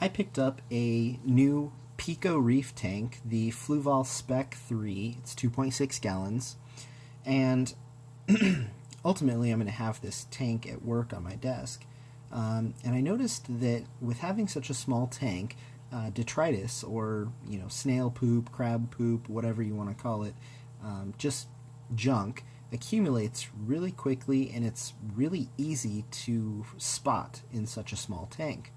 I picked up a new Pico reef tank, the Fluval Spec 3. It's 2.6 gallons, and ultimately I'm going to have this tank at work on my desk. And I noticed that with having such a small tank, detritus, or snail poop, crab poop, whatever you want to call it, just junk, accumulates really quickly, and it's really easy to spot in such a small tank.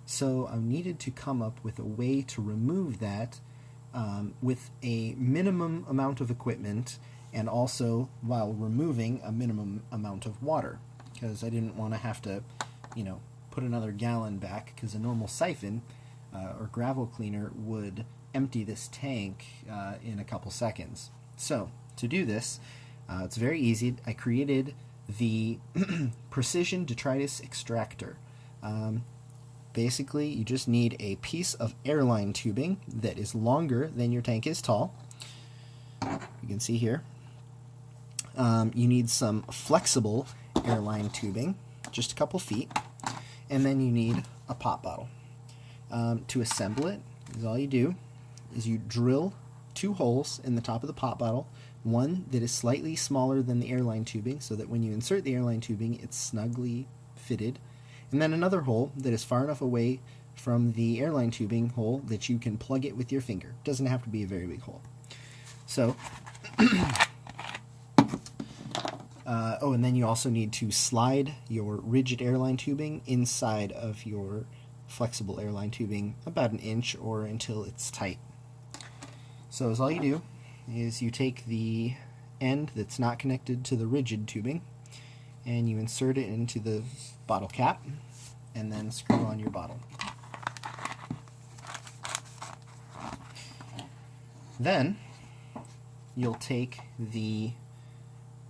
So I needed to come up with a way to remove that with a minimum amount of equipment, and also while removing a minimum amount of water, because I didn't want to have to put another gallon back, because a normal siphon or gravel cleaner would empty this tank in a couple seconds. So to do this, it's very easy. I created the precision detritus extractor. Basically, you just need a piece of airline tubing that is longer than your tank is tall. You can see here. You need some flexible airline tubing, just a couple feet, and then you need a pop bottle. To assemble it, all you do is you drill 2 holes in the top of the pop bottle, one that is slightly smaller than the airline tubing, so that when you insert the airline tubing, it's snugly fitted, and then another hole that is far enough away from the airline tubing hole that you can plug it with your finger. It doesn't have to be a very big hole. So, and then you also need to slide your rigid airline tubing inside of your flexible airline tubing about an inch or until it's tight. So all you do is you take the end that's not connected to the rigid tubing and you insert it into the bottle cap and then screw on your bottle. Then you'll take the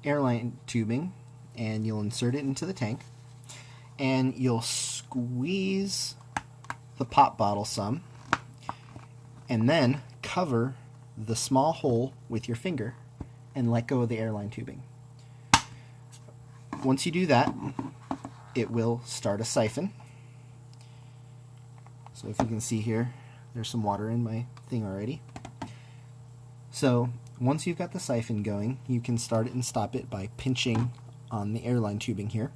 airline tubing and you'll insert it into the tank, and you'll squeeze the pop bottle some and then cover the small hole with your finger and let go of the airline tubing. Once you do that, it will start a siphon. So if you can see here, there's some water in my thing already. So once you've got the siphon going, you can start it and stop it by pinching on the airline tubing here.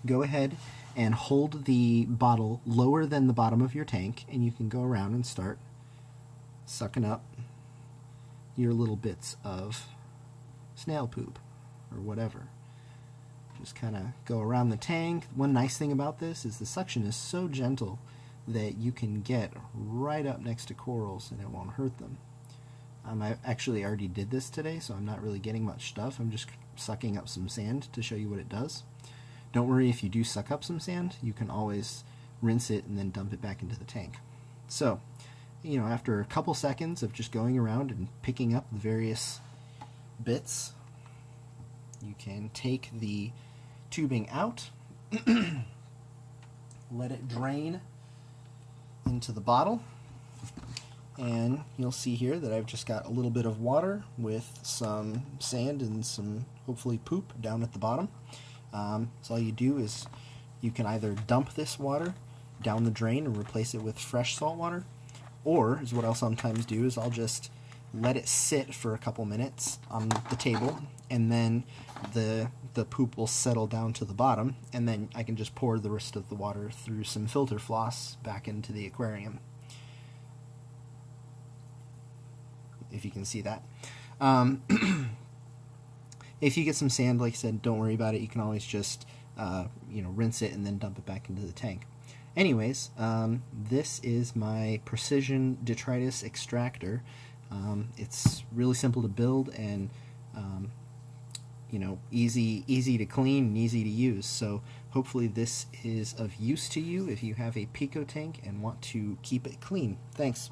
Go ahead and hold the bottle lower than the bottom of your tank, and you can go around and start sucking up your little bits of snail poop or whatever. Just kind of go around the tank. One nice thing about this is the suction is so gentle that you can get right up next to corals and it won't hurt them. I actually already did this today, so I'm not really getting much stuff. I'm just sucking up some sand to show you what it does. Don't worry if you do suck up some sand. You can always rinse it and then dump it back into the tank. So, after a couple seconds of just going around and picking up the various bits, you can take the tubing out, let it drain into the bottle, and you'll see here that I've just got a little bit of water with some sand and some hopefully poop down at the bottom. So all you do is you can either dump this water down the drain and replace it with fresh salt water, or is what I'll sometimes do is I'll just let it sit for a couple minutes on the table, and then the poop will settle down to the bottom, and then I can just pour the rest of the water through some filter floss back into the aquarium. If you can see that. If you get some sand, like I said, don't worry about it. You can always just rinse it and then dump it back into the tank. Anyways, this is my precision detritus extractor. It's really simple to build and easy to clean and easy to use. So hopefully this is of use to you if you have a Pico tank and want to keep it clean. Thanks.